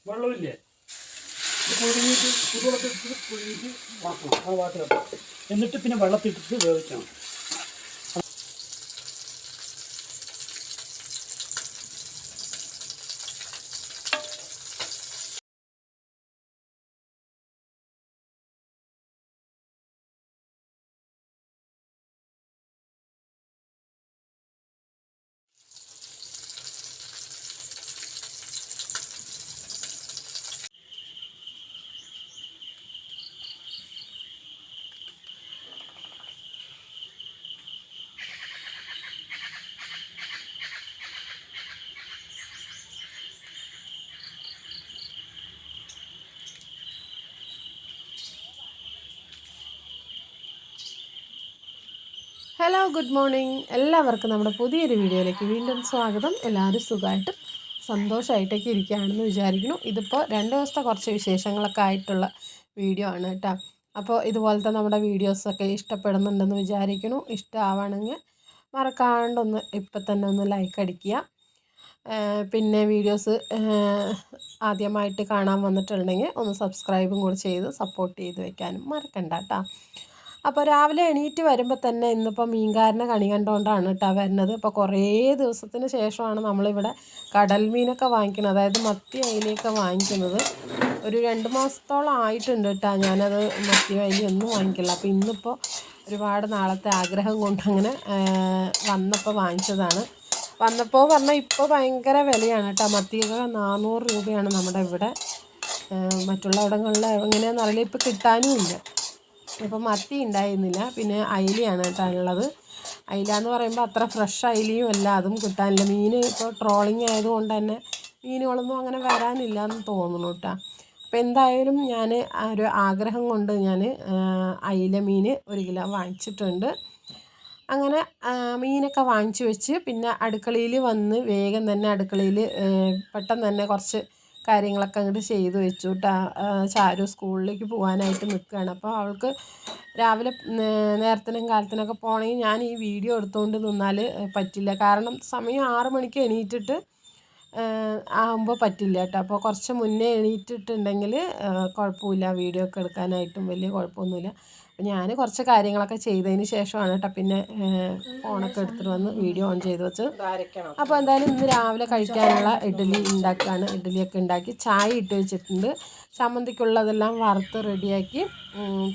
വെള്ളമില്ലേ പുഴുങ്ങിയിട്ട് ചൂടുവെള്ളത്തിട്ട് പുഴുങ്ങിയിട്ട് വാട്ടണം. ആ വാട്ടി വെക്കണം. എന്നിട്ട് പിന്നെ വെള്ളത്തിട്ടിട്ട് വേവിക്കണം. Hello good morning. എല്ലാവർക്കും നമ്മുടെ പുതിയൊരു വീഡിയോയിലേക്ക് വീണ്ടും സ്വാഗതം. എല്ലാവരും സുഖമായിട്ടും സന്തോഷമായിട്ടൊക്കെ ഇരിക്കുകയാണെന്ന് വിചാരിക്കുന്നു. ഇതിപ്പോൾ 2 ദിവസത്തെ കുറച്ച് വിശേഷങ്ങളൊക്കെ ആയിട്ടുള്ള വീഡിയോ ആണ് കേട്ടോ. അപ്പോൾ ഇതുപോലത്തെ നമ്മുടെ വീഡിയോസൊക്കെ ഇഷ്ടപ്പെടുന്നുണ്ടെന്ന് വിചാരിക്കുന്നു. ഇഷ്ടമാവണമെങ്കിൽ മറക്കാണ്ടൊന്ന് ഇപ്പം തന്നെ ഒന്ന് ലൈക്ക് അടിക്കുക. പിന്നെ വീഡിയോസ് ആദ്യമായിട്ട് കാണാൻ വന്നിട്ടുണ്ടെങ്കിൽ ഒന്ന് സബ്സ്ക്രൈബും കൂടി ചെയ്ത് സപ്പോർട്ട് ചെയ്ത് വെക്കാനും മറക്കണ്ട കേട്ടോ. അപ്പോൾ രാവിലെ എണീറ്റ് വരുമ്പോൾ തന്നെ ഇന്നിപ്പോൾ മീൻകാരനെ കണി കണ്ടുകൊണ്ടാണ് കേട്ടോ വരുന്നത്. ഇപ്പോൾ കുറേ ദിവസത്തിന് ശേഷമാണ് നമ്മളിവിടെ കടൽ മീനൊക്കെ വാങ്ങിക്കുന്നത്, അതായത് മത്തി അയിലയൊക്കെ വാങ്ങിക്കുന്നത്. ഒരു 2 മാസത്തോളം ആയിട്ടുണ്ട് കേട്ടോ ഞാനത് മത്തി അയിലയൊന്നും വാങ്ങിക്കില്ല. അപ്പോൾ ഇന്നിപ്പോൾ ഒരുപാട് നാളത്തെ ആഗ്രഹം കൊണ്ടങ്ങനെ വന്നപ്പോൾ വാങ്ങിച്ചതാണ്. വന്നപ്പോൾ പറഞ്ഞാൽ ഇപ്പോൾ ഭയങ്കര വിലയാണ് കേട്ടോ. മത്തിയൊക്കെ 400 രൂപയാണ് നമ്മുടെ ഇവിടെ. മറ്റുള്ള ഇടങ്ങളിൽ എങ്ങനെയാണെന്ന് അറിയില്ല, ഇപ്പോൾ കിട്ടാനും ഇല്ല. ഇപ്പോൾ മത്തി ഉണ്ടായിരുന്നില്ല. പിന്നെ അയിലയാണ് കേട്ടോ ഉള്ളത്. അയില എന്ന് പറയുമ്പോൾ അത്ര ഫ്രഷ് അയിലയും അല്ല, അതും കിട്ടാനില്ല. മീൻ ഇപ്പോൾ ട്രോളിങ് ആയതുകൊണ്ട് തന്നെ മീനുകളൊന്നും അങ്ങനെ വരാനില്ല എന്ന് തോന്നുന്നു കേട്ടോ. അപ്പോൾ എന്തായാലും ഞാൻ ഒരു ആഗ്രഹം കൊണ്ട് ഞാൻ അയില മീൻ 1 കിലോ വാങ്ങിച്ചിട്ടുണ്ട്. അങ്ങനെ മീനൊക്കെ വാങ്ങിച്ചു വെച്ച് പിന്നെ അടുക്കളയിൽ വന്ന് വേഗം തന്നെ അടുക്കളയിൽ പെട്ടെന്ന് തന്നെ കുറച്ച് കാര്യങ്ങളൊക്കെ അങ്ങോട്ട് ചെയ്ത് വെച്ചു കേട്ടോ. ചാരു സ്കൂളിലേക്ക് പോകാനായിട്ട് നിൽക്കുകയാണ്. അപ്പോൾ അവൾക്ക് രാവിലെ നേരത്തിനും കാലത്തിനൊക്കെ പോകണമെങ്കിൽ ഞാൻ ഈ വീഡിയോ എടുത്തുകൊണ്ട് നിന്നാൽ പറ്റില്ല. കാരണം സമയം 6 മണിക്ക് എണീറ്റിട്ട് ആകുമ്പോൾ പറ്റില്ല കേട്ടോ. അപ്പോൾ കുറച്ച് മുന്നേ എണീറ്റിട്ടുണ്ടെങ്കിൽ കുഴപ്പമില്ല, വീഡിയോ ഒക്കെ എടുക്കാനായിട്ടും വലിയ കുഴപ്പമൊന്നുമില്ല. അപ്പോൾ ഞാൻ കുറച്ച് കാര്യങ്ങളൊക്കെ ചെയ്തതിന് ശേഷമാണ് കേട്ടോ പിന്നെ ഫോണൊക്കെ എടുത്തിട്ട് വന്ന് വീഡിയോ ഓൺ ചെയ്ത് വെച്ച്. അപ്പോൾ എന്തായാലും ഇന്ന് രാവിലെ കഴിക്കാനുള്ള ഇഡ്ഡലി ഉണ്ടാക്കുകയാണ്. ഇഡ്ഡലിയൊക്കെ ഉണ്ടാക്കി ചായ ഇട്ട് വെച്ചിട്ടുണ്ട്. ചമ്മന്തിക്കുള്ളതെല്ലാം വറുത്ത് റെഡിയാക്കി.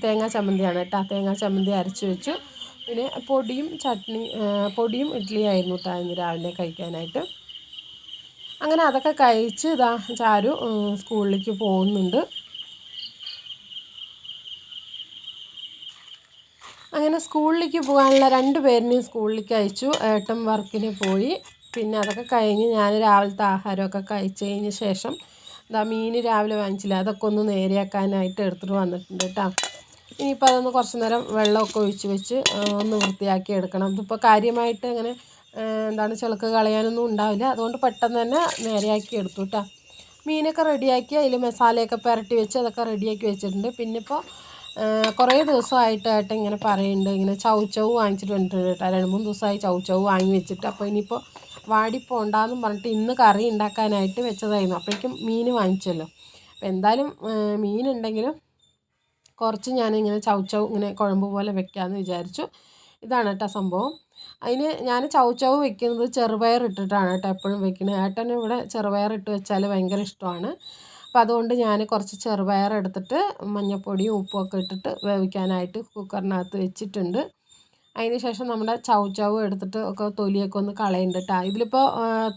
തേങ്ങാ ചമ്മന്തിയാണ് കേട്ടോ. തേങ്ങാ ചമ്മന്തി അരച്ച് വെച്ചു. പിന്നെ പൊടിയും ഇഡ്ഡലിയായിരുന്നു കേട്ടോ ഇന്ന് രാവിലെ കഴിക്കാനായിട്ട്. അങ്ങനെ അതൊക്കെ കഴിച്ച് ഇതാ ചാരു സ്കൂളിലേക്ക് പോകുന്നുണ്ട്. അങ്ങനെ സ്കൂളിലേക്ക് പോകാനുള്ള 2 പേരിനെയും സ്കൂളിലേക്ക് അയച്ചു. ഏട്ടൻ വർക്കിന് പോയി. പിന്നെ അതൊക്കെ കഴിഞ്ഞ് ഞാൻ രാവിലത്തെ ആഹാരമൊക്കെ കഴിച്ച് കഴിഞ്ഞ ശേഷം മീൻ രാവിലെ വാങ്ങിച്ചില്ല, അതൊക്കെ ഒന്ന് നേരെയാക്കാനായിട്ട് എടുത്തിട്ട് വന്നിട്ടുണ്ട് കേട്ടോ. ഇനിയിപ്പോൾ അതൊന്ന് കുറച്ച് നേരം വെള്ളമൊക്കെ ഒഴിച്ച് വെച്ച് ഒന്ന് വൃത്തിയാക്കി എടുക്കണം. ഇതിപ്പോൾ കാര്യമായിട്ട് അങ്ങനെ ചെളുക്ക് കളയാനൊന്നും ഉണ്ടാവില്ല, അതുകൊണ്ട് പെട്ടെന്ന് തന്നെ നേരെയാക്കി എടുത്തു കേട്ടോ. മീനൊക്കെ റെഡിയാക്കി അതിൽ മസാലയൊക്കെ പുരട്ടി വെച്ച് അതൊക്കെ റെഡിയാക്കി വെച്ചിട്ടുണ്ട്. പിന്നെ ഇപ്പോൾ കുറേ ദിവസമായിട്ട് ഏട്ടൻ ഇങ്ങനെ പറയുന്നുണ്ട്, ഇങ്ങനെ ചൗച്ചൗ വാങ്ങിച്ചിട്ട് വന്നിട്ടുണ്ട് കേട്ടോ. 2-3 ദിവസമായി ചൗച്ചൗ വാങ്ങി വെച്ചിട്ട്. അപ്പോൾ ഇനിയിപ്പോൾ വാടിപ്പോണ്ടാന്നും പറഞ്ഞിട്ട് ഇന്ന് കറി ഉണ്ടാക്കാനായിട്ട് വെച്ചതായിരുന്നു. അപ്പോഴേക്കും മീൻ വാങ്ങിച്ചല്ലോ. അപ്പോൾ എന്തായാലും മീനുണ്ടെങ്കിലും കുറച്ച് ഞാനിങ്ങനെ ചൗച്ചൗ ഇങ്ങനെ കുഴമ്പ് പോലെ വെക്കാമെന്ന് വിചാരിച്ചു. ഇതാണ് കേട്ടോ സംഭവം. അതിന് ഞാൻ ചൗച്ചൗ വെക്കുന്നത് ചെറുപയർ ഇട്ടിട്ടാണ് കേട്ടോ എപ്പോഴും വെക്കുന്നത്. ഏട്ടന് ഇവിടെ ചെറുപയർ ഇട്ട് വെച്ചാൽ ഭയങ്കര ഇഷ്ടമാണ്. അപ്പോൾ അതുകൊണ്ട് ഞാൻ കുറച്ച് ചെറുപയർ എടുത്തിട്ട് മഞ്ഞൾപ്പൊടിയും ഉപ്പുമൊക്കെ ഇട്ടിട്ട് വേവിക്കാനായിട്ട് കുക്കറിനകത്ത് വെച്ചിട്ടുണ്ട്. അതിന് ശേഷം നമ്മുടെ ചൗച്ചൗ എടുത്തിട്ട് ഒക്കെ തൊലിയൊക്കെ ഒന്ന് കളയുന്നുണ്ട് കേട്ടോ. ഇതിലിപ്പോൾ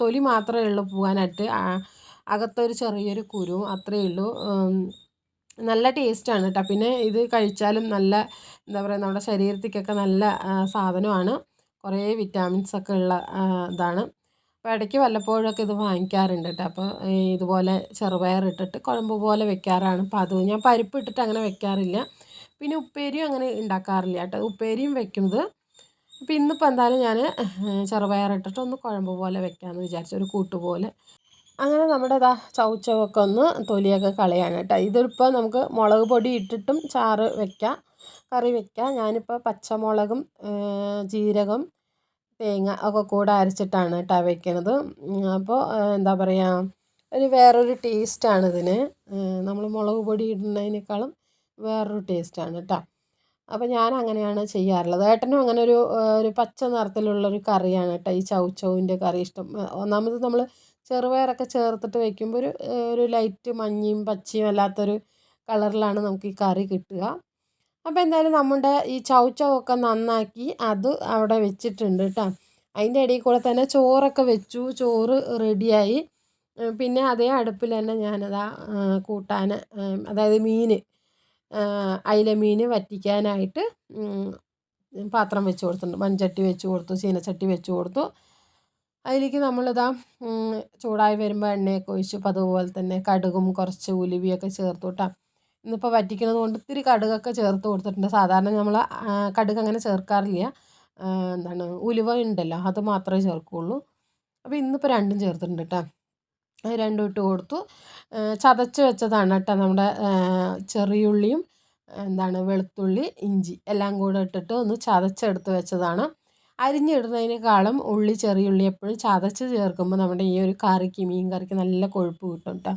തൊലി മാത്രമേ ഉള്ളൂ പോകാനായിട്ട്, അകത്തൊരു ചെറിയൊരു കുരു അത്രയേ ഉള്ളൂ. നല്ല ടേസ്റ്റാണ് കേട്ടോ. പിന്നെ ഇത് കഴിച്ചാലും നല്ല നമ്മുടെ ശരീരത്തിക്കൊക്കെ നല്ല സാധനമാണ്. കുറേ വിറ്റാമിൻസൊക്കെ ഉള്ള ഇതാണ്. അപ്പോൾ ഇടയ്ക്ക് വല്ലപ്പോഴൊക്കെ ഇത് വാങ്ങിക്കാറുണ്ട് കേട്ടോ. അപ്പോൾ ഇതുപോലെ ചെറുപയർ ഇട്ടിട്ട് കുഴമ്പ് പോലെ വെക്കാറാണ് പതിവ്. ഞാൻ പരിപ്പ് ഇട്ടിട്ട് അങ്ങനെ വെക്കാറില്ല. പിന്നെ ഉപ്പേരിയും അങ്ങനെ ഉണ്ടാക്കാറില്ല കേട്ടോ. ഉപ്പേരിയും വെക്കുന്നത്. അപ്പോൾ ഇന്നിപ്പോൾ എന്തായാലും ഞാൻ ചെറുപയർ ഇട്ടിട്ട് ഒന്ന് കുഴമ്പ് പോലെ വെക്കാമെന്ന് വിചാരിച്ചു, ഒരു കൂട്ടുപോലെ. അങ്ങനെ നമ്മുടെ ചൗച്ചൗവൊക്കെ ഒന്ന് തൊലിയൊക്കെ കളയാണ് കേട്ടോ. ഇതിപ്പോൾ നമുക്ക് മുളക് പൊടി ഇട്ടിട്ടും ചാറ് വെക്കാം, കറി വെക്കാം. ഞാനിപ്പോൾ പച്ചമുളകും ജീരകം തേങ്ങ ഒക്കെ കൂടെ അരച്ചിട്ടാണ് കേട്ടോ വെക്കുന്നത്. അപ്പോൾ എന്താ പറയുക, ഒരു വേറൊരു ടേസ്റ്റാണ് ഇതിന്. നമ്മൾ മുളക് പൊടി ഇടുന്നതിനേക്കാളും വേറൊരു ടേസ്റ്റാണ് കേട്ടോ. അപ്പോൾ ഞാൻ അങ്ങനെയാണ് ചെയ്യാറുള്ളത്. ഏട്ടനും അങ്ങനെ ഒരു പച്ച നിറത്തിലുള്ളൊരു കറിയാണ് കേട്ടോ ഈ ചൗചൗവിൻ്റെ കറി ഇഷ്ടം. ഒന്നാമത് നമ്മൾ ചെറുപയറൊക്കെ ചേർത്തിട്ട് വയ്ക്കുമ്പോൾ ഒരു ലൈറ്റ് മഞ്ഞയും പച്ചയും അല്ലാത്തൊരു കളറിലാണ് നമുക്ക് ഈ കറി കിട്ടുക. അപ്പോൾ എന്തായാലും നമ്മുടെ ഈ ചൗചൗവൊക്കെ നന്നാക്കി അത് അവിടെ വെച്ചിട്ടുണ്ട് കേട്ടോ. അതിൻ്റെ ഇടയിൽ കൂടെ തന്നെ ചോറൊക്കെ വെച്ചു. ചോറ് റെഡിയായി. പിന്നെ അതേ അടുപ്പിൽ തന്നെ ഞാനതാ കൂട്ടാൻ, അതായത് മീൻ, അയില മീൻ വറ്റിക്കാനായിട്ട് പാത്രം വെച്ച് കൊടുത്തിട്ടുണ്ട്. മൺചട്ടി വെച്ച് കൊടുത്തു, ചീനച്ചട്ടി വെച്ച് കൊടുത്തു. അതിലേക്ക് നമ്മളിതാ ചൂടായി വരുമ്പോൾ എണ്ണയൊക്കെ ഒഴിച്ചു. അപ്പോൾ അതുപോലെ തന്നെ കടുകും കുറച്ച് ഉലുവയൊക്കെ ചേർത്തു കേട്ടോ. ഇന്നിപ്പോൾ വറ്റിക്കുന്നത് കൊണ്ട് ഇത്തിരി കടുകൊക്കെ ചേർത്ത് കൊടുത്തിട്ടുണ്ട്. സാധാരണ നമ്മൾ കടുക് അങ്ങനെ ചേർക്കാറില്ല. ഉലുവ ഉണ്ടല്ലോ അത് മാത്രമേ ചേർക്കുകയുള്ളൂ. അപ്പോൾ ഇന്നിപ്പോൾ രണ്ടും ചേർത്തിട്ടുണ്ട് കേട്ടോ. അത് രണ്ടും ഇട്ട് കൊടുത്തു. ചതച്ച് വെച്ചതാണ് കേട്ടോ നമ്മുടെ ചെറിയുള്ളിയും വെളുത്തുള്ളി, ഇഞ്ചി എല്ലാം കൂടെ ഇട്ടിട്ട് ഒന്ന് ചതച്ചെടുത്ത് വെച്ചതാണ്. അരിഞ്ഞിടുന്നതിനേക്കാളും ചെറിയുള്ളി എപ്പോഴും ചതച്ച് ചേർക്കുമ്പോൾ നമ്മുടെ ഈ ഒരു കറിക്ക്, മീൻ കറിക്ക് നല്ല കൊഴുപ്പ് കിട്ടും കേട്ടോ.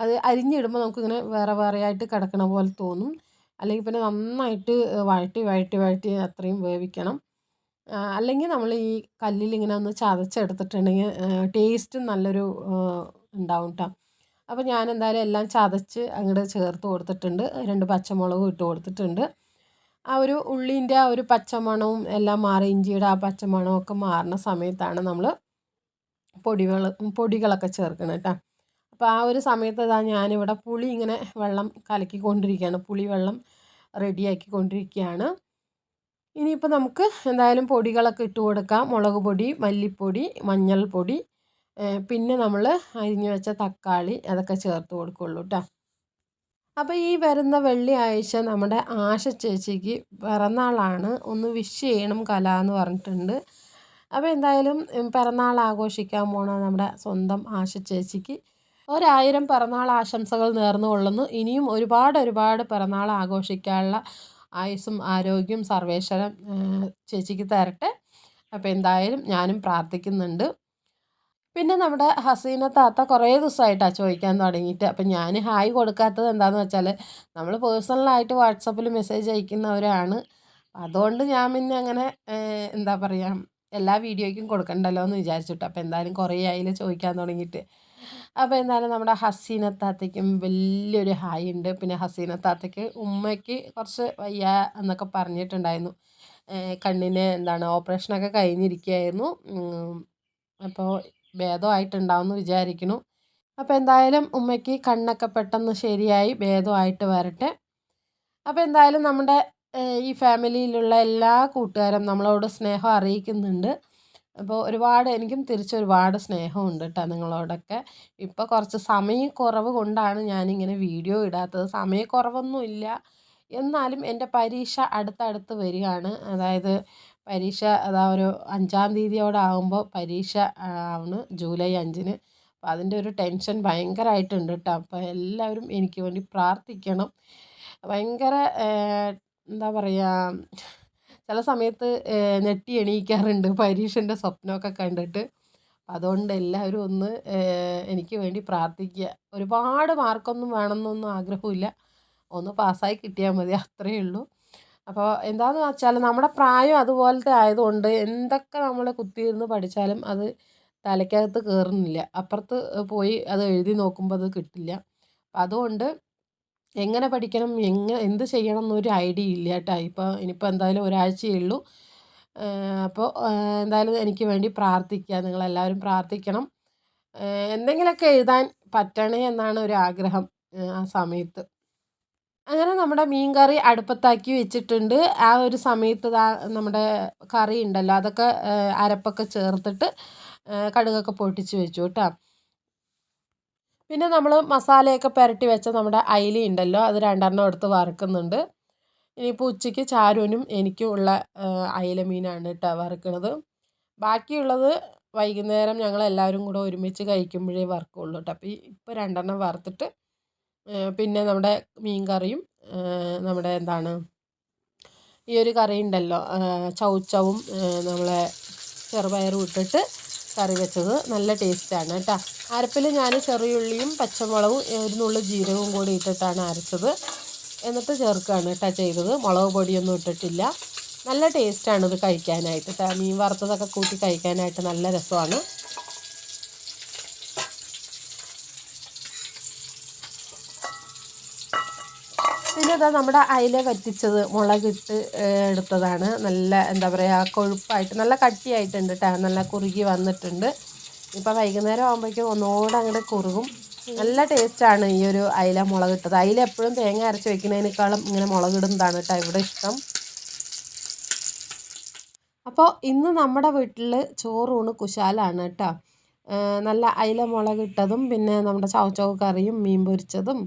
അത് അരിഞ്ഞിടുമ്പോൾ നമുക്കിങ്ങനെ വേറെ വേറെ ആയിട്ട് കിടക്കണ പോലെ തോന്നും. അല്ലെങ്കിൽ പിന്നെ നന്നായിട്ട് വഴറ്റി അത്രയും വേവിക്കണം. അല്ലെങ്കിൽ നമ്മൾ ഈ കല്ലിൽ ഇങ്ങനെ ഒന്ന് ചതച്ചെടുത്തിട്ടുണ്ടെങ്കിൽ ടേസ്റ്റും നല്ലൊരു ഉണ്ടാവും കേട്ടോ. അപ്പോൾ ഞാൻ എന്തായാലും എല്ലാം ചതച്ച് അങ്ങോട്ട് ചേർത്ത് കൊടുത്തിട്ടുണ്ട്. 2 പച്ചമുളകും ഇട്ട് കൊടുത്തിട്ടുണ്ട്. ആ ഒരു ഉള്ളീൻ്റെ ആ ഒരു പച്ചമണവും എല്ലാം മാറി, ഇഞ്ചിയുടെ ആ പച്ചമണവും ഒക്കെ മാറുന്ന സമയത്താണ് നമ്മൾ പൊടികളൊക്കെ ചേർക്കണം കേട്ടോ. അപ്പോൾ ആ ഒരു സമയത്ത് ഞാനിവിടെ പുളി ഇങ്ങനെ വെള്ളം കലക്കിക്കൊണ്ടിരിക്കുകയാണ്. പുളി വെള്ളം റെഡിയാക്കിക്കൊണ്ടിരിക്കുകയാണ്. ഇനിയിപ്പോൾ നമുക്ക് എന്തായാലും പൊടികളൊക്കെ ഇട്ട് കൊടുക്കാം. മുളക് പൊടി, മല്ലിപ്പൊടി, മഞ്ഞൾപ്പൊടി, പിന്നെ നമ്മൾ അരിഞ്ഞു വെച്ച തക്കാളി അതൊക്കെ ചേർത്ത് കൊടുക്കുള്ളൂ കേട്ടോ. അപ്പോൾ ഈ വരുന്ന വെള്ളിയാഴ്ച നമ്മുടെ ആശ ചേച്ചിക്ക് പിറന്നാളാണ്. ഒന്ന് വിഷ് ചെയ്യണം കല എന്ന് പറഞ്ഞിട്ടുണ്ട്. അപ്പോൾ എന്തായാലും പിറന്നാൾ ആഘോഷിക്കാൻ പോണ നമ്മുടെ സ്വന്തം ആശ ചേച്ചിക്ക് 1000 പിറന്നാൾ ആശംസകൾ നേർന്നു കൊള്ളുന്നു. ഇനിയും ഒരുപാട് പിറന്നാൾ ആഘോഷിക്കാനുള്ള ആയുസ്സും ആരോഗ്യവും സർവേശ്വരൻ ചേച്ചിക്ക് തരട്ടെ. അപ്പോൾ എന്തായാലും ഞാനും പ്രാർത്ഥിക്കുന്നുണ്ട്. പിന്നെ നമ്മുടെ ഹസീന താത്ത കുറേ ദിവസമായിട്ടാണ് ചോദിക്കാൻ തുടങ്ങിയിട്ട്. അപ്പം ഞാൻ ഹായ് കൊടുക്കാത്തത് എന്താണെന്ന് വെച്ചാൽ നമ്മൾ പേഴ്സണലായിട്ട് വാട്സപ്പിൽ മെസ്സേജ് അയക്കുന്നവരാണ്. അതുകൊണ്ട് ഞാൻ പിന്നെ അങ്ങനെ എന്താ പറയുക, എല്ലാ വീഡിയോയ്ക്കും കൊടുക്കണ്ടല്ലോ എന്ന് വിചാരിച്ചിട്ട്. അപ്പോൾ എന്തായാലും കുറേ ആയില്ല ചോദിക്കാൻ തുടങ്ങിയിട്ട്. അപ്പോൾ എന്തായാലും നമ്മുടെ ഹസീന താത്തയ്ക്കും വലിയൊരു ഹായ് ഉണ്ട്. പിന്നെ ഹസീന താത്തയ്ക്ക് ഉമ്മയ്ക്ക് കുറച്ച് വയ്യ എന്നൊക്കെ പറഞ്ഞിട്ടുണ്ടായിരുന്നു. കണ്ണിന് ഓപ്പറേഷനൊക്കെ കഴിഞ്ഞിരിക്കുകയായിരുന്നു. അപ്പോൾ ഭേദമായിട്ടുണ്ടാവുമെന്ന് വിചാരിക്കുന്നു. അപ്പോൾ എന്തായാലും ഉമ്മയ്ക്ക് കണ്ണൊക്കെ പെട്ടെന്ന് ശരിയായി ഭേദമായിട്ട് വരട്ടെ. അപ്പോൾ എന്തായാലും നമ്മുടെ ഈ ഫാമിലിയിലുള്ള എല്ലാ കൂട്ടുകാരും നമ്മളോട് സ്നേഹം അറിയിക്കുന്നുണ്ട്. അപ്പോൾ എനിക്കും തിരിച്ചൊരുപാട് സ്നേഹമുണ്ട് കേട്ടോ നിങ്ങളോടൊക്കെ. ഇപ്പോൾ കുറച്ച് സമയക്കുറവ് കൊണ്ടാണ് ഞാനിങ്ങനെ വീഡിയോ ഇടാത്തത്. സമയക്കുറവൊന്നുമില്ല, എന്നാലും എൻ്റെ പരീക്ഷ അടുത്തടുത്ത് വരികയാണ്. അതായത് പരീക്ഷ ഒരു 5-ാം തീയതിയോടാകുമ്പോൾ പരീക്ഷ ആണ്, ജൂലൈ 5-ന്. അപ്പോൾ അതിൻ്റെ ഒരു ടെൻഷൻ ഭയങ്കരമായിട്ടുണ്ട് കേട്ടോ. അപ്പോൾ എല്ലാവരും എനിക്ക് വേണ്ടി പ്രാർത്ഥിക്കണം. ഭയങ്കര എന്താ പറയുക, ചില സമയത്ത് ഞെട്ടി എണീക്കാറുണ്ട് പരീക്ഷൻ്റെ സ്വപ്നമൊക്കെ കണ്ടിട്ട്. അതുകൊണ്ട് എല്ലാവരും ഒന്ന് എനിക്ക് വേണ്ടി പ്രാർത്ഥിക്കുക. ഒരുപാട് മാർക്കൊന്നും വേണമെന്നൊന്നും ആഗ്രഹമില്ല, ഒന്ന് പാസ്സായി കിട്ടിയാൽ മതി, അത്രയേ ഉള്ളൂ. അപ്പോൾ എന്താണെന്ന് വെച്ചാൽ നമ്മുടെ പ്രായം അതുപോലത്തെ ആയതുകൊണ്ട് എന്തൊക്കെ നമ്മൾ കുത്തിയിരുന്ന് പഠിച്ചാലും അത് തലയ്ക്കകത്ത് കയറുന്നില്ല. അപ്പുറത്ത് പോയി അത് എഴുതി നോക്കുമ്പോൾ അത് കിട്ടില്ല. അപ്പം അതുകൊണ്ട് എങ്ങനെ പഠിക്കണം, എന്ത് ചെയ്യണം എന്നൊരു ഐഡിയ ഇല്ല കേട്ടോ. ഇനിയിപ്പോൾ എന്തായാലും ഒരാഴ്ചയേ ഉള്ളൂ. അപ്പോൾ എന്തായാലും എനിക്ക് വേണ്ടി പ്രാർത്ഥിക്കുക, നിങ്ങളെല്ലാവരും പ്രാർത്ഥിക്കണം. എന്തെങ്കിലുമൊക്കെ എഴുതാൻ പറ്റണേ എന്നാണ് ഒരു ആഗ്രഹം ആ സമയത്ത്. അങ്ങനെ നമ്മുടെ മീൻ കറി അടുപ്പത്താക്കി വെച്ചിട്ടുണ്ട്. ആ ഒരു സമയത്ത് നമ്മുടെ കറി ഉണ്ടല്ലോ അതൊക്കെ അരപ്പൊക്കെ ചേർത്തിട്ട് കടുകൊക്കെ പൊട്ടിച്ച് വെച്ചു കേട്ടോ. പിന്നെ നമ്മൾ മസാലയൊക്കെ പുരട്ടി വെച്ച നമ്മുടെ അയില ഉണ്ടല്ലോ അത് 2 എടുത്ത് വറുക്കുന്നുണ്ട്. ഇനിയിപ്പോൾ ഉച്ചയ്ക്ക് ചാരുവിനും എനിക്കും ഉള്ള അയില മീനാണ് കേട്ടോ വറുക്കുന്നത്. ബാക്കിയുള്ളത് വൈകുന്നേരം ഞങ്ങളെല്ലാവരും കൂടെ ഒരുമിച്ച് കഴിക്കുമ്പോഴേ വറുക്കുള്ളൂ കേട്ടോ. അപ്പോൾ ഇപ്പോൾ 2 വറുത്തിട്ട് പിന്നെ നമ്മുടെ മീൻ കറിയും നമ്മുടെ ഈ ഒരു കറി ഉണ്ടല്ലോ ചൗചൗവും നമ്മളെ ചെറുപയറും ഇട്ടിട്ട് കറി വെച്ചത്. നല്ല ടേസ്റ്റാണ് കേട്ടോ. അരപ്പിൽ ഞാൻ ചെറിയുള്ളിയും പച്ചമുളകും ഒരു നുള്ളു ജീരകവും കൂടി ഇട്ടിട്ടാണ് അരച്ചത്. എന്നിട്ട് ചേർക്കുകയാണ് കേട്ടോ ചെയ്തത്. മുളക് പൊടിയൊന്നും ഇട്ടിട്ടില്ല. നല്ല ടേസ്റ്റാണ് ഇത് കഴിക്കാനായിട്ട് കേട്ടോ. മീൻ വറുത്തതൊക്കെ കൂട്ടി കഴിക്കാനായിട്ട് നല്ല രസമാണ്. പിന്നെ ഇതാ നമ്മുടെ അയില വറ്റിച്ചത് മുളകിട്ട് എടുത്തതാണ്. നല്ല എന്താ പറയുക, കൊഴുപ്പായിട്ട് നല്ല കട്ടിയായിട്ടുണ്ട് കേട്ടോ. നല്ല കുറുകി വന്നിട്ടുണ്ട്. ഇപ്പോൾ വൈകുന്നേരം ആകുമ്പോഴേക്കും ഒന്നുകൂടെ അങ്ങോട്ട് കുറുകും. നല്ല ടേസ്റ്റാണ് ഈ ഒരു അയില മുളകിട്ടത്. അയില എപ്പോഴും തേങ്ങ അരച്ച് വെക്കുന്നതിനേക്കാളും ഇങ്ങനെ മുളകിടുന്നതാണ് കേട്ടോ ഇവിടെ ഇഷ്ടം. അപ്പോൾ ഇന്ന് നമ്മുടെ വീട്ടിൽ ചോറൂണ് കുശാലാണ് കേട്ടോ. നല്ല അയില മുളകിട്ടതും പിന്നെ നമ്മുടെ ചവച്ചവ് കറിയും മീൻ പൊരിച്ചതും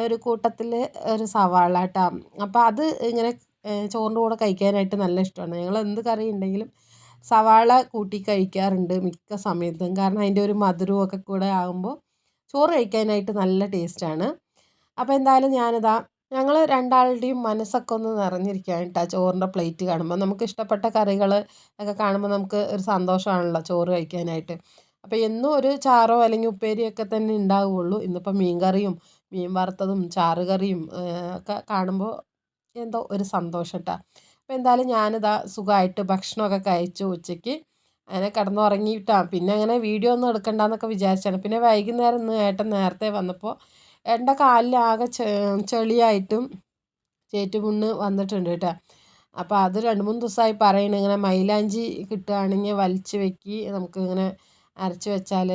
ഒരു കൂട്ടത്തിൽ ഒരു സവാള കേട്ടോ. അപ്പോൾ അത് ഇങ്ങനെ ചോറിൻ്റെ കൂടെ കഴിക്കാനായിട്ട് നല്ല ഇഷ്ടമാണ്. ഞങ്ങൾ എന്ത് കറി ഉണ്ടെങ്കിലും സവാള കൂട്ടി കഴിക്കാറുണ്ട് മിക്ക സമയത്തും. കാരണം അതിൻ്റെ ഒരു മധുരവും ഒക്കെ കൂടെ ആകുമ്പോൾ ചോറ് കഴിക്കാനായിട്ട് നല്ല ടേസ്റ്റാണ്. അപ്പോൾ എന്തായാലും ഞാനിതാ ഞങ്ങൾ രണ്ടാളുടെയും മനസ്സൊക്കെ ഒന്ന് നിറഞ്ഞിരിക്കുകയാണ് കേട്ടോ ചോറിൻ്റെ പ്ലേറ്റ് കാണുമ്പോൾ. നമുക്ക് ഇഷ്ടപ്പെട്ട കറികൾ ഒക്കെ കാണുമ്പോൾ നമുക്ക് ഒരു സന്തോഷമാണല്ലോ ചോറ് കഴിക്കാനായിട്ട്. അപ്പോൾ എന്നും ഒരു ചാറോ അല്ലെങ്കിൽ ഉപ്പേരിയൊക്കെ തന്നെ ഉണ്ടാവുകയുള്ളൂ. ഇന്നിപ്പോൾ മീൻ കറിയും മീൻ വറുത്തതും ചാറുകറിയും ഒക്കെ കാണുമ്പോൾ എന്തോ ഒരു സന്തോഷം കേട്ടോ. അപ്പോൾ എന്തായാലും ഞാനിതാ സുഖമായിട്ട് ഭക്ഷണമൊക്കെ കഴിച്ചു ഉച്ചയ്ക്ക്. അങ്ങനെ കിടന്നുറങ്ങിയിട്ടാണ്. പിന്നെ അങ്ങനെ വീഡിയോ ഒന്നും എടുക്കണ്ടെന്നൊക്കെ വിചാരിച്ചാണ്. പിന്നെ വൈകുന്നേരം ഇന്ന് ഏട്ടൻ നേരത്തെ വന്നപ്പോൾ ഏട്ടൻ്റെ കാലിൽ ആകെ ചെളിയായിട്ടും ചേറ്റുപുണ്ണ് വന്നിട്ടുണ്ട് കേട്ടോ. അപ്പോൾ അത് 2-3 ദിവസമായി പറയണ ഇങ്ങനെ മൈലാഞ്ചി കിട്ടുകയാണെങ്കിൽ വലിച്ച് വെക്കി നമുക്ക് ഇങ്ങനെ അരച്ച് വെച്ചാൽ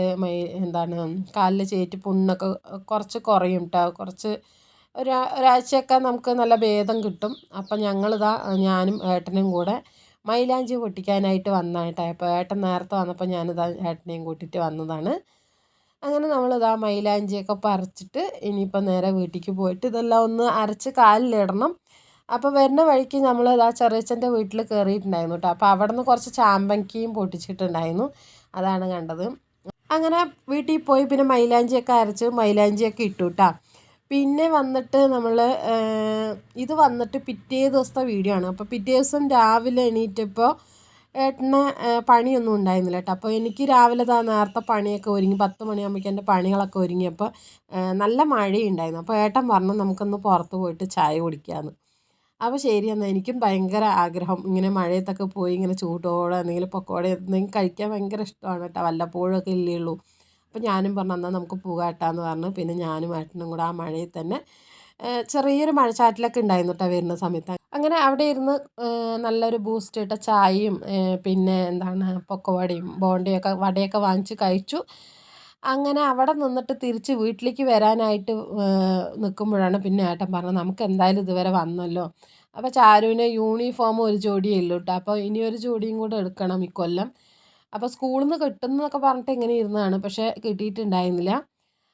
എന്താണ് കാലിൽ ചേറ്റുപുണ്ണൊക്കെ കുറച്ച് കുറയും കേട്ടോ. കുറച്ച് ഒരാഴ്ചയൊക്കെ നമുക്ക് നല്ല ഭേദം കിട്ടും. അപ്പം ഞങ്ങളിതാ ഞാനും ഏട്ടനും കൂടെ മൈലാഞ്ചി പൊട്ടിക്കാനായിട്ട് വന്നതാണ് കേട്ടോ. അപ്പോൾ ഏട്ടൻ നേരത്തെ വന്നപ്പോൾ ഞാനിതാ ഏട്ടനെയും കൂട്ടിയിട്ട് വന്നതാണ്. അങ്ങനെ നമ്മളിതാ മൈലാഞ്ചിയൊക്കെ പറിച്ചിട്ട് ഇനിയിപ്പോൾ നേരെ വീട്ടിലേക്ക് പോയിട്ട് ഇതെല്ലാം ഒന്ന് അരച്ച് കാലിലിടണം. അപ്പോൾ വരുന്ന വഴിക്ക് നമ്മൾ ഇതാ ചെറിയച്ഛൻ്റെ വീട്ടിൽ കയറിയിട്ടുണ്ടായിരുന്നു കേട്ടോ. അപ്പോൾ അവിടെ നിന്ന് കുറച്ച് ചാമ്പയ്ക്കയും പൊട്ടിച്ചിട്ടുണ്ടായിരുന്നു. അതാണ് കണ്ടത്. അങ്ങനെ വീട്ടിൽ പോയി പിന്നെ മൈലാഞ്ചിയൊക്കെ അരച്ച് മൈലാഞ്ചിയൊക്കെ ഇട്ടു കേട്ടോ. പിന്നെ വന്നിട്ട് നമ്മൾ ഇത് വന്നിട്ട് പിറ്റേ ദിവസത്തെ വീഡിയോ ആണ്. അപ്പോൾ പിറ്റേ ദിവസം രാവിലെ എണീറ്റപ്പോൾ ഏട്ടന് പണിയൊന്നും ഉണ്ടായിരുന്നില്ല കേട്ടോ. അപ്പോൾ എനിക്ക് രാവിലെ നേരത്തെ പണിയൊക്കെ ഒരുങ്ങി 10 മണിയാകുമ്പോഴേക്കും എൻ്റെ പണികളൊക്കെ ഒരുങ്ങിയപ്പോൾ നല്ല മഴയുണ്ടായിരുന്നു. അപ്പോൾ ഏട്ടൻ പറഞ്ഞു നമുക്കൊന്ന് പുറത്ത് പോയിട്ട് ചായ കുടിക്കാമെന്ന്. അപ്പോൾ ശരി എന്നാൽ എനിക്കും ഭയങ്കര ആഗ്രഹം ഇങ്ങനെ മഴയത്തൊക്കെ പോയി ഇങ്ങനെ ചൂടോടെ എന്തെങ്കിലും പക്കോട എന്തെങ്കിലും കഴിക്കാൻ ഭയങ്കര ഇഷ്ടമാണ് കേട്ടോ. വല്ലപ്പോഴൊക്കെ ഇല്ലേ ഉള്ളൂ. അപ്പോൾ ഞാനും പറഞ്ഞു എന്നാൽ നമുക്ക് പോകാട്ടാന്ന് പറഞ്ഞു. പിന്നെ ഞാനും ഏട്ടനും കൂടെ ആ മഴയിൽ തന്നെ ചെറിയൊരു മഴച്ചാറ്റിലൊക്കെ ഉണ്ടായിരുന്നു കേട്ടോ വരുന്ന സമയത്ത്. അങ്ങനെ അവിടെ ഇരുന്ന് നല്ലൊരു ബൂസ്റ്റ് ഇട്ട ചായയും പിന്നെ എന്താണ് പൊക്കവടയും ബോണ്ടയൊക്കെ വടയൊക്കെ വാങ്ങിച്ച് കഴിച്ചു. അങ്ങനെ അവിടെ നിന്നിട്ട് തിരിച്ച് വീട്ടിലേക്ക് വരാനായിട്ട് നിൽക്കുമ്പോഴാണ് പിന്നെ ഏട്ടൻ പറഞ്ഞത് നമുക്ക് എന്തായാലും ഇതുവരെ വന്നല്ലോ. അപ്പോൾ ചാരുവിന് യൂണിഫോം ഒരു ജോഡിയേ ഉള്ളൂ കേട്ടോ. അപ്പോൾ ഇനി ഒരു ജോഡിയും കൂടെ എടുക്കണം ഇക്കൊല്ലം. അപ്പോൾ സ്കൂളിൽ നിന്ന് കിട്ടുന്നതൊക്കെ പറഞ്ഞിട്ട് ഇങ്ങനെ ഇരുന്നതാണ്. പക്ഷേ കിട്ടിയിട്ടുണ്ടായിരുന്നില്ല.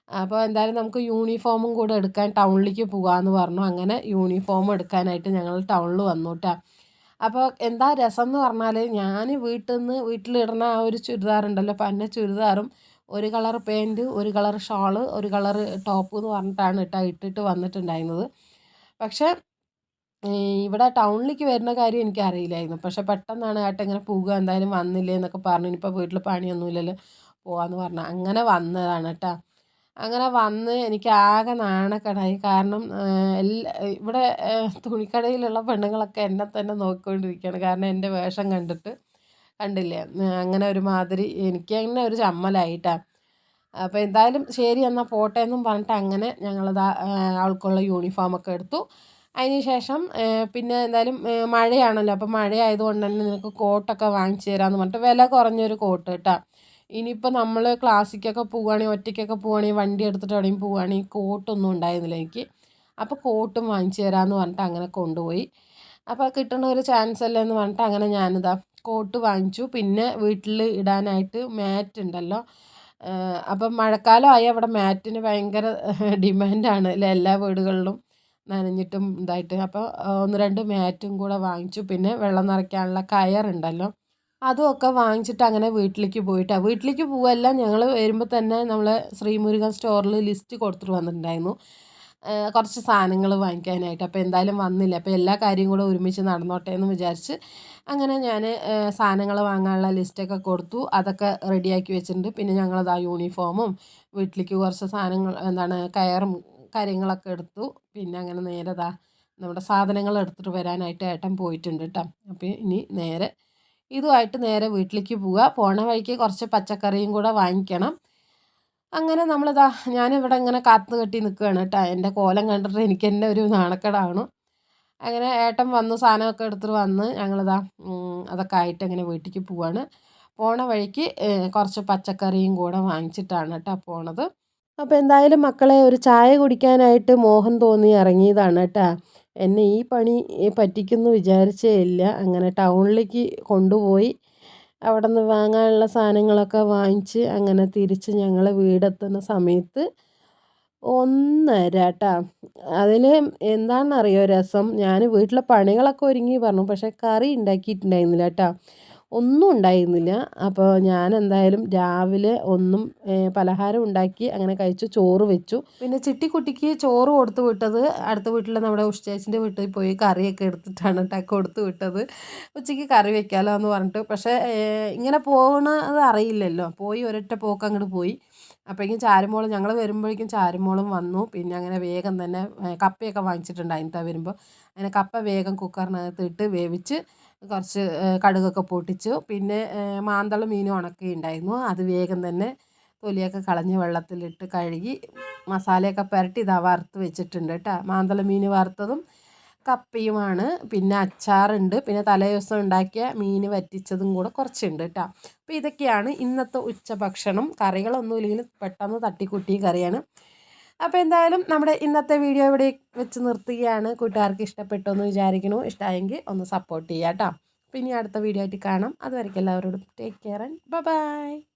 അപ്പോൾ എന്തായാലും നമുക്ക് യൂണിഫോമും കൂടെ എടുക്കാൻ ടൗണിലേക്ക് പോകാമെന്ന് പറഞ്ഞു. അങ്ങനെ യൂണിഫോം എടുക്കാനായിട്ട് ഞങ്ങൾ ടൗണിൽ വന്നു കേട്ടോ. അപ്പോൾ എന്താ രസം എന്ന് പറഞ്ഞാൽ ഞാൻ വീട്ടിലിടുന്ന ആ ഒരു ചുരിദാറുണ്ടല്ലോ, പന്ന ചുരിദാറും ഒരു കളർ പാൻറ്റ് ഒരു കളർ ഷാള് ഒരു കളർ ടോപ്പ് എന്ന് പറഞ്ഞിട്ടാണ് ഇട്ടിട്ട് വന്നിട്ടുണ്ടായിരുന്നത്. പക്ഷേ ഇവിടെ ടൗണിലേക്ക് വരുന്ന കാര്യം എനിക്കറിയില്ലായിരുന്നു. പക്ഷേ പെട്ടെന്നാണ് ഏട്ടൻ ഇങ്ങനെ പോകുക എന്തായാലും വന്നില്ലേ എന്നൊക്കെ പറഞ്ഞു. ഇനിയിപ്പോൾ വീട്ടിൽ പണിയൊന്നുമില്ലല്ലോ പോകാമെന്ന് പറഞ്ഞു. അങ്ങനെ വന്നതാണ് കേട്ടോ. അങ്ങനെ വന്ന് എനിക്ക് ആകെ നാണക്കേടായി. കാരണം ഇവിടെ തുണിക്കടയിലുള്ള പെണ്ണുങ്ങളൊക്കെ എന്നെ തന്നെ നോക്കിക്കൊണ്ടിരിക്കുകയാണ്. കാരണം എൻ്റെ വേഷം കണ്ടില്ലേ, അങ്ങനെ ഒരുമാതിരി എനിക്ക് അങ്ങനെ ഒരു ചമ്മലായിട്ടാണ്. അപ്പോൾ എന്തായാലും ശരി എന്നാൽ പോട്ടെ എന്നും പറഞ്ഞിട്ട് അങ്ങനെ ഞങ്ങളിതാ അവൾക്കുള്ള യൂണിഫോമൊക്കെ എടുത്തു. അതിന് ശേഷം പിന്നെ എന്തായാലും മഴയാണല്ലോ. അപ്പോൾ മഴയായതുകൊണ്ട് തന്നെ നിനക്ക് കോട്ടൊക്കെ വാങ്ങിച്ചു തരാമെന്ന് പറഞ്ഞിട്ട് വില കുറഞ്ഞൊരു കോട്ട് കേട്ടോ. ഇനിയിപ്പോൾ നമ്മൾ ക്ലാസ്സിക്കൊക്കെ പോവുകയാണെങ്കിൽ ഒറ്റയ്ക്കൊക്കെ പോവുകയാണെങ്കിൽ വണ്ടി എടുത്തിട്ട് എവിടെയും പോവുകയാണെങ്കിൽ കോട്ടൊന്നും ഉണ്ടായിരുന്നില്ല എനിക്ക്. അപ്പോൾ കോട്ടും വാങ്ങിച്ചു തരാമെന്ന് പറഞ്ഞിട്ട് അങ്ങനെ കൊണ്ടുപോയി. അപ്പോൾ കിട്ടുന്ന ഒരു ചാൻസ് അല്ലേ എന്ന് പറഞ്ഞിട്ട് അങ്ങനെ ഞാനിതാ കോട്ട് വാങ്ങിച്ചു. പിന്നെ വീട്ടിൽ ഇടാനായിട്ട് മാറ്റ് ഉണ്ടല്ലോ. അപ്പം മഴക്കാലമായി അവിടെ മാറ്റിന് ഭയങ്കര ഡിമാൻഡാണ് അല്ലേ, എല്ലാ വീടുകളിലും നനഞ്ഞിട്ടും ഇതായിട്ട്. അപ്പോൾ 1-2 മാറ്റും കൂടെ വാങ്ങിച്ചു. പിന്നെ വെള്ളം നിറയ്ക്കാനുള്ള കയറുണ്ടല്ലോ അതുമൊക്കെ വാങ്ങിച്ചിട്ട് അങ്ങനെ വീട്ടിലേക്ക് പോയിട്ടാണ്. വീട്ടിലേക്ക് പോവുകയല്ല, ഞങ്ങൾ വരുമ്പോൾ തന്നെ നമ്മൾ ശ്രീമുരുകൻ സ്റ്റോറിൽ ലിസ്റ്റ് കൊടുത്തിട്ട് വന്നിട്ടുണ്ടായിരുന്നു. കുറച്ച് സാധനങ്ങൾ വാങ്ങിക്കാനായിട്ട്. അപ്പോൾ എന്തായാലും വന്നില്ല, അപ്പോൾ എല്ലാ കാര്യവും കൂടെ ഒരുമിച്ച് നടന്നോട്ടെ എന്ന് വിചാരിച്ച് അങ്ങനെ ഞാൻ സാധനങ്ങൾ വാങ്ങാനുള്ള ലിസ്റ്റൊക്കെ കൊടുത്തു. അതൊക്കെ റെഡിയാക്കി വെച്ചിട്ടുണ്ട്. പിന്നെ ഞങ്ങളത് ആ യൂണിഫോമും വീട്ടിലേക്ക് കുറച്ച് സാധനങ്ങൾ കയറും കാര്യങ്ങളൊക്കെ എടുത്തു. പിന്നെ അങ്ങനെ നേരെ നമ്മുടെ സാധനങ്ങൾ എടുത്തിട്ട് വരാനായിട്ട് ഏട്ടൻ പോയിട്ടുണ്ട് കേട്ടോ. അപ്പോൾ ഇനി നേരെ ഇതുമായിട്ട് നേരെ വീട്ടിലേക്ക് പോവുക. പോണ വഴിക്ക് കുറച്ച് പച്ചക്കറിയും കൂടെ വാങ്ങിക്കണം. അങ്ങനെ ഞാനിവിടെ ഇങ്ങനെ കാത്തു കെട്ടി നിൽക്കുകയാണ് കേട്ടോ. എൻ്റെ കോലം കണ്ടിട്ട് എനിക്ക് തന്നെ ഒരു നാണക്കേടാണ്. അങ്ങനെ ഏട്ടൻ വന്നു, സാധനമൊക്കെ എടുത്തിട്ട് വന്ന് അതൊക്കെ ആയിട്ട് അങ്ങനെ വീട്ടിലേക്ക് പോവാണ്. പോണ വഴിക്ക് കുറച്ച് പച്ചക്കറിയും കൂടെ വാങ്ങിച്ചിട്ടാണ് കേട്ടോ പോണത്. അപ്പോൾ എന്തായാലും മക്കളെ ഒരു ചായ കുടിക്കാനായിട്ട് മോഹം തോന്നി ഇറങ്ങിയതാണ് കേട്ടോ. എന്നെ ഈ പണി പറ്റിക്കുമെന്ന് വിചാരിച്ചേ ഇല്ല. അങ്ങനെ ടൗണിലേക്ക് കൊണ്ടുപോയി അവിടെ നിന്ന് വാങ്ങാനുള്ള സാധനങ്ങളൊക്കെ വാങ്ങിച്ച് അങ്ങനെ തിരിച്ച് ഞങ്ങൾ വീടെത്തുന്ന സമയത്ത് 1:30 കേട്ടോ. അതിൽ എന്താണെന്നറിയോ രസം, ഞാൻ വീട്ടിലെ പണികളൊക്കെ ഒരുങ്ങി പറഞ്ഞു, പക്ഷേ കറി ഉണ്ടാക്കിയിട്ടുണ്ടായിരുന്നില്ല കേട്ടോ. ഒന്നും ഉണ്ടായിരുന്നില്ല. അപ്പോൾ ഞാൻ എന്തായാലും രാവിലെ ഒന്നും പലഹാരം ഉണ്ടാക്കി അങ്ങനെ കഴിച്ചു, ചോറ് വെച്ചു. പിന്നെ ചിട്ടിക്കുട്ടിക്ക് ചോറ് കൊടുത്തു വിട്ടത് അടുത്ത വീട്ടിലെ നമ്മുടെ ഉഷേച്ചിൻ്റെ വീട്ടിൽ പോയി കറിയൊക്കെ എടുത്തിട്ടാണ് കേട്ടോ കൊടുത്തു വിട്ടത്. ഉച്ചയ്ക്ക് കറി വെക്കാമല്ലോ എന്ന് പറഞ്ഞിട്ട്. പക്ഷേ ഇങ്ങനെ പോകുന്നത് അറിയില്ലല്ലോ, പോയി ഒരൊറ്റ പോക്ക് അങ്ങോട്ട് പോയി. അപ്പോഴേക്കും ചാരുമോളും ഞങ്ങൾ വരുമ്പോഴേക്കും ചാരുമോളും വന്നു. പിന്നെ അങ്ങനെ വേഗം തന്നെ കപ്പയൊക്കെ വാങ്ങിച്ചിട്ടുണ്ടായിരുന്നു വരുമ്പോൾ. അങ്ങനെ കപ്പ വേഗം കുക്കറിനകത്ത് ഇട്ട് വേവിച്ച് കുറച്ച് കടുകൊക്കെ പൊട്ടിച്ചു. പിന്നെ മാന്തൾ മീനും ഉണക്കിയിട്ടുണ്ടായിരുന്നു. അത് വേഗം തന്നെ തൊലിയൊക്കെ കളഞ്ഞ് വെള്ളത്തിലിട്ട് കഴുകി മസാലയൊക്കെ പുരട്ടി വറുത്ത് വെച്ചിട്ടുണ്ട് കേട്ടോ. മാന്തൾ മീൻ വറുത്തതും കപ്പയുമാണ്. പിന്നെ അച്ചാറുണ്ട്. പിന്നെ തലേ ദിവസം ഉണ്ടാക്കിയ മീൻ വറ്റിച്ചതും കൂടെ കുറച്ചുണ്ട് കേട്ടോ. അപ്പോൾ ഇതൊക്കെയാണ് ഇന്നത്തെ ഉച്ചഭക്ഷണം. കറികളൊന്നും ഇല്ലെങ്കിൽ പെട്ടെന്ന് തട്ടിക്കൂട്ടിയ കറിയാണ്. അപ്പോൾ എന്തായാലും നമ്മുടെ ഇന്നത്തെ വീഡിയോ ഇവിടെ വെച്ച് നിർത്തുകയാണ്. കൂട്ടുകാർക്ക് ഇഷ്ടപ്പെട്ടു എന്ന് വിചാരിക്കുന്നു. ഇഷ്ടമായെങ്കിൽ ഒന്ന് സപ്പോർട്ട് ചെയ്യാം കേട്ടോ. അപ്പോൾ ഇനി അടുത്ത വീഡിയോ ആയിട്ട് കാണാം. അതുവരെയ്ക്കും എല്ലാവരോടും ടേക്ക് കെയർ ആൻഡ് ബൈ.